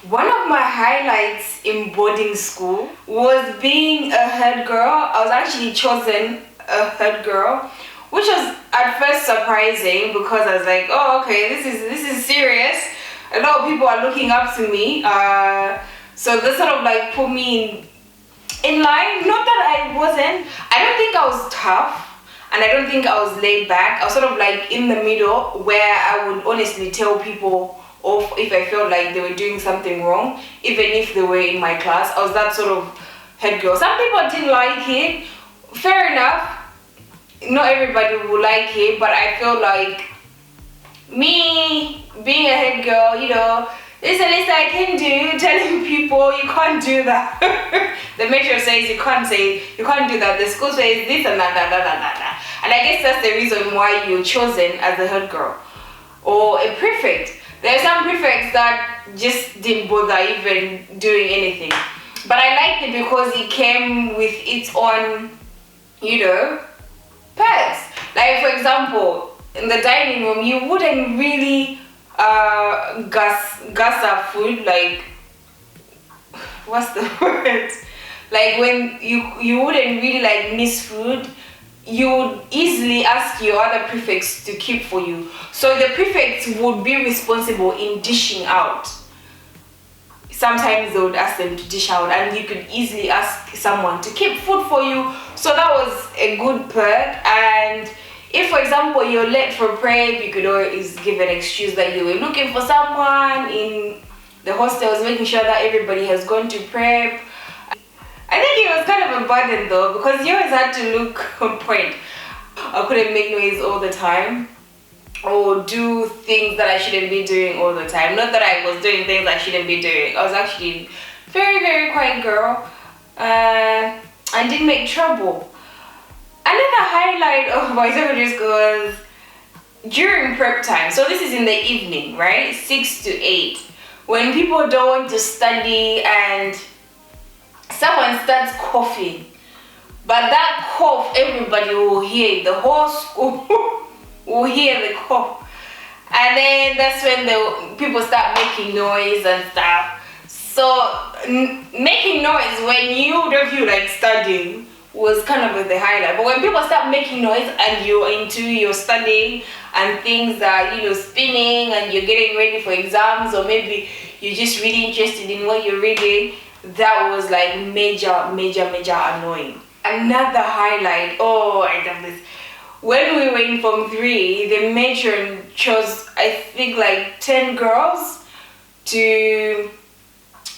One of my highlights in boarding school was being a head girl. I was actually chosen a head girl, which was at first surprising because I was like, oh, okay, this is serious. A lot of people are looking up to me. So this sort of like put me in line. Not that I wasn't. I don't think I was tough. And I don't think I was laid back. I was sort of like in the middle where I would honestly tell people off if I felt like they were doing something wrong, even if they were in my class. I was that sort of head girl. Some people didn't like it. Fair enough. Not everybody would like it, but I feel like me being a head girl, this is the least I can do, telling people you can't do that. The metro says you can't do that. The school says this and that. And I guess that's the reason why you're chosen as a head girl or a prefect. There are some prefects that just didn't bother even doing anything. But I liked it because it came with its own, perks. Like, for example, in the dining room, you wouldn't really gas up food, like, what's the word? Like, when you wouldn't really like miss food, you would easily ask your other prefects to keep for you. So the prefects would be responsible in dishing out. Sometimes they would ask them to dish out, and you could easily ask someone to keep food for you. So that was a good perk. And if, for example, you're late for prep, you could always give an excuse that you were looking for someone in the hostels, making sure that everybody has gone to prep. I think it was kind of a burden though, because you always had to look on point. I couldn't make noise all the time or do things that I shouldn't be doing all the time. Not that I was doing things I shouldn't be doing. I was actually very, very quiet girl and didn't make trouble. Another highlight of my secondary school was during prep time. So this is in the evening, right? 6 to 8. When people don't want to study and someone starts coughing, but that cough everybody will hear, the whole school will hear the cough, and then that's when the people start making noise and stuff. So making noise when you don't feel like studying was kind of the highlight, but when people start making noise and you're into your studying and things are spinning and you're getting ready for exams, or maybe you're just really interested in what you're reading, that was like major annoying. Another highlight, oh, I love this. When we were in Form 3, the matron chose, I think, like 10 girls to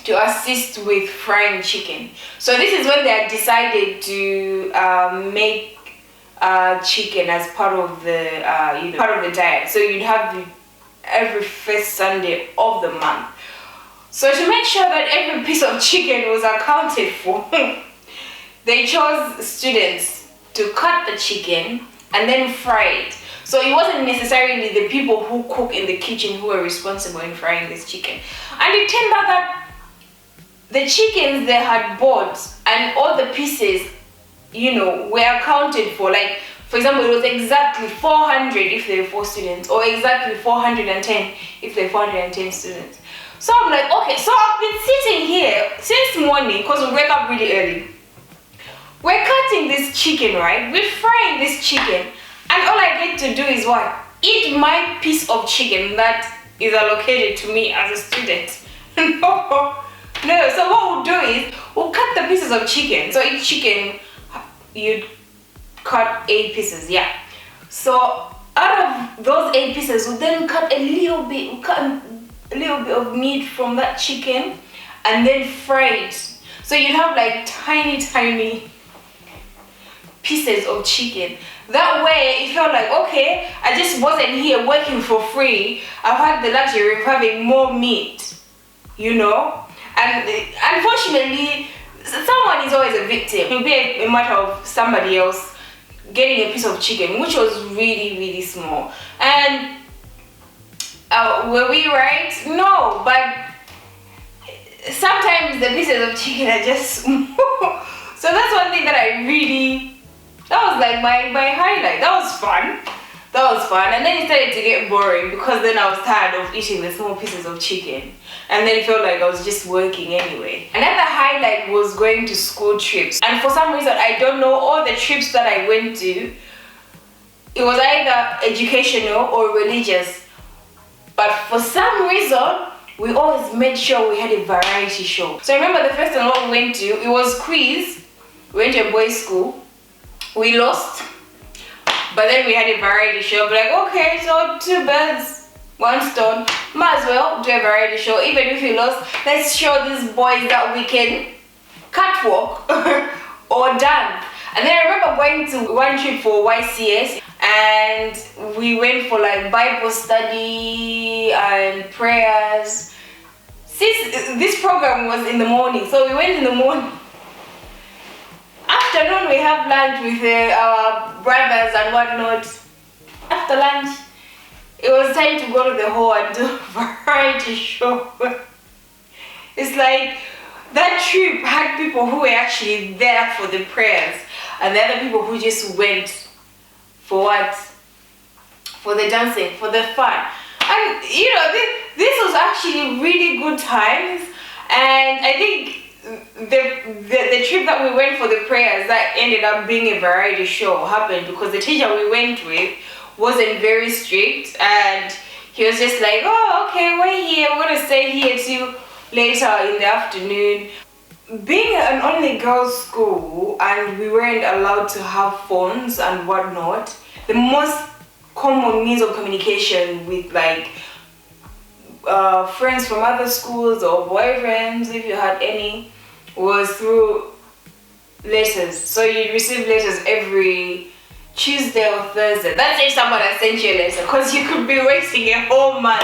assist with frying chicken. So this is when they had decided to make chicken as part of the part of the diet. So you'd have it every first Sunday of the month. So to make sure that every piece of chicken was accounted for, they chose students to cut the chicken and then fry it. So it wasn't necessarily the people who cook in the kitchen who were responsible in frying this chicken. And it turned out that the chickens they had bought and all the pieces, were accounted for. Like, for example, it was exactly 400 if there were 4 students, or exactly 410 if there were 410 students. So I'm like, okay, so I've been sitting here since morning because we wake up really early. We're cutting this chicken, right? We're frying this chicken, and all I get to do is what? Eat my piece of chicken that is allocated to me as a student. No. So what we'll do is we'll cut the pieces of chicken. So each chicken, you'd cut 8 pieces, yeah. So out of those 8 pieces, we'll then cut a little bit of meat from that chicken and then fry it. So you'd have like tiny pieces of chicken. That way it felt like, okay, I just wasn't here working for free. I've had the luxury of having more meat, and unfortunately someone is always a victim. It'll be a matter of somebody else getting a piece of chicken, which was really small. And were we right? No, but sometimes the pieces of chicken are just small. So that's one thing that that was like my highlight. That was fun. That was fun. And then it started to get boring because then I was tired of eating the small pieces of chicken. And then it felt like I was just working anyway. Another highlight was going to school trips. And for some reason, I don't know, all the trips that I went to, it was either educational or religious. But for some reason, we always made sure we had a variety show. So I remember the first one we went to, it was quiz. We went to a boys' school. We lost. But then we had a variety show. But like, okay, so 2 birds, 1 stone. Might as well do a variety show. Even if we lost, let's show these boys that we can catwalk or dance. And then I remember going to one trip for YCS, and we went for like Bible study and prayers. Since this program was in the morning, so we went in the morning. Afternoon we have lunch with our brothers and whatnot. After lunch, it was time to go to the hall and do a variety show. It's like that trip had people who were actually there for the prayers, and the other people who just went for what? For the dancing, for the fun. And you know, this was actually really good times. And I think the trip that we went for the prayers that ended up being a variety show happened because the teacher we went with wasn't very strict, and he was just like, oh, okay, we're here, we're gonna stay here till later in the afternoon. Being an only girls' school and we weren't allowed to have phones and whatnot, the most common means of communication with like friends from other schools or boyfriends, if you had any, was through letters. So you'd receive letters every Tuesday or Thursday. That's if someone has sent you a letter, because you could be waiting a whole month.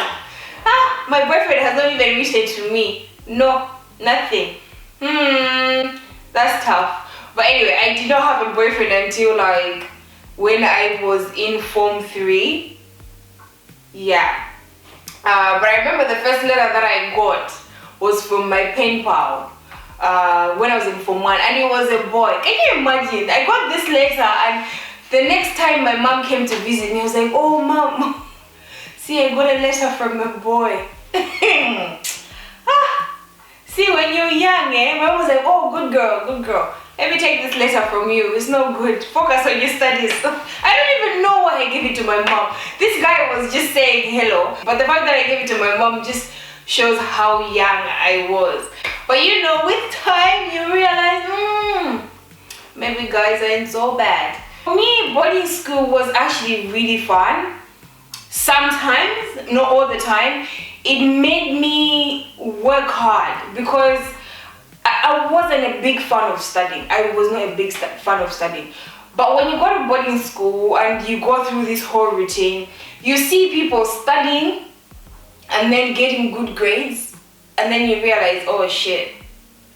My boyfriend has not even written to me. No, nothing. That's tough. But anyway, I did not have a boyfriend until like when I was in Form 3. Yeah. But I remember the first letter that I got was from my pen pal when I was in Form 1, and it was a boy. Can you imagine? I got this letter, and the next time my mom came to visit me, I was like, oh mom, see, I got a letter from a boy. See, when you're young, mom was like, oh, good girl, good girl. Let me take this letter from you. It's no good. Focus on your studies. I don't even know why I gave it to my mom. This guy was just saying hello. But the fact that I gave it to my mom just shows how young I was. But you know, with time, you realize, maybe guys ain't so bad. For me, boarding school was actually really fun. Sometimes, not all the time. It made me work hard because I wasn't a big fan of studying. I was not a big fan of studying. But when you go to boarding school and you go through this whole routine, you see people studying and then getting good grades, and then you realize, oh shit,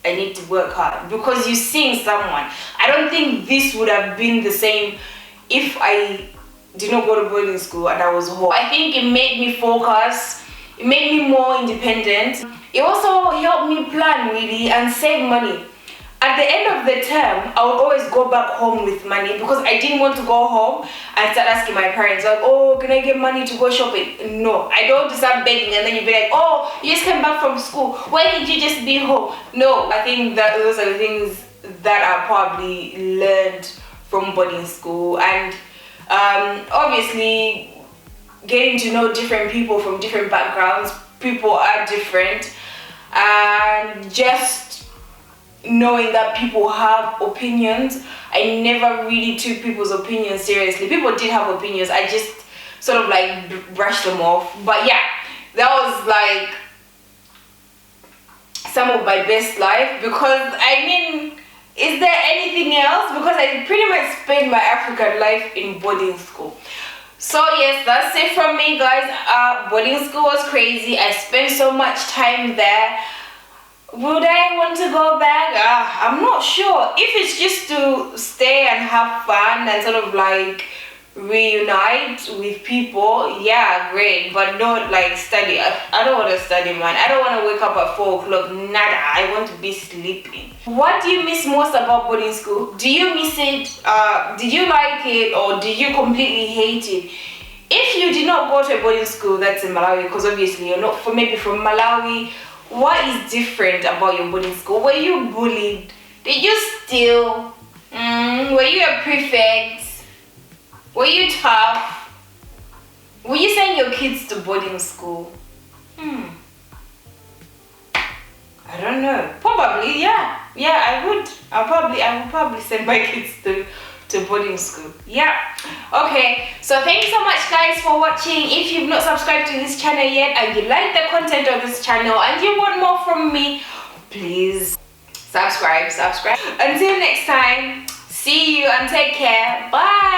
I need to work hard, because you're seeing someone. I don't think this would have been the same if I did not go to boarding school and I was home. I think it made me focus. It made me more independent. It also helped me plan really and save money. At the end of the term, I would always go back home with money because I didn't want to go home and start asking my parents like, oh, can I get money to go shopping? No, I don't want to start begging and then you'd be like, oh, you just came back from school. Why did you just be home? No, I think that those are the things that I probably learned from boarding school. And obviously, getting to know different people from different backgrounds. People are different, and just knowing that people have opinions. I never really took people's opinions seriously. People did have opinions, I just sort of like brushed them off. But yeah, that was like some of my best life, because I mean, is there anything else? Because I pretty much spent my African life in boarding school. So yes, that's it from me, guys. Boarding school was crazy. I spent so much time there. Would I want to go back? I'm not sure. If it's just to stay and have fun and sort of like reunite with people, yeah, great, but not like study. I don't want to study, man. I don't want to wake up at 4 o'clock. Nada. I want to be sleeping. What do you miss most about boarding school? Do you miss it? Did you like it, or did you completely hate it? if you did not go to a boarding school that's in Malawi, because obviously you're not maybe from Malawi, what is different about your boarding school? Were you bullied? Did you steal? Were you a prefect? Were you tough? Will you send your kids to boarding school? I don't know. Probably, yeah. Yeah, I would. I would probably send my kids to boarding school. Yeah. Okay. So thank you so much, guys, for watching. If you've not subscribed to this channel yet and you like the content of this channel and you want more from me, please subscribe. Until next time, see you and take care. Bye.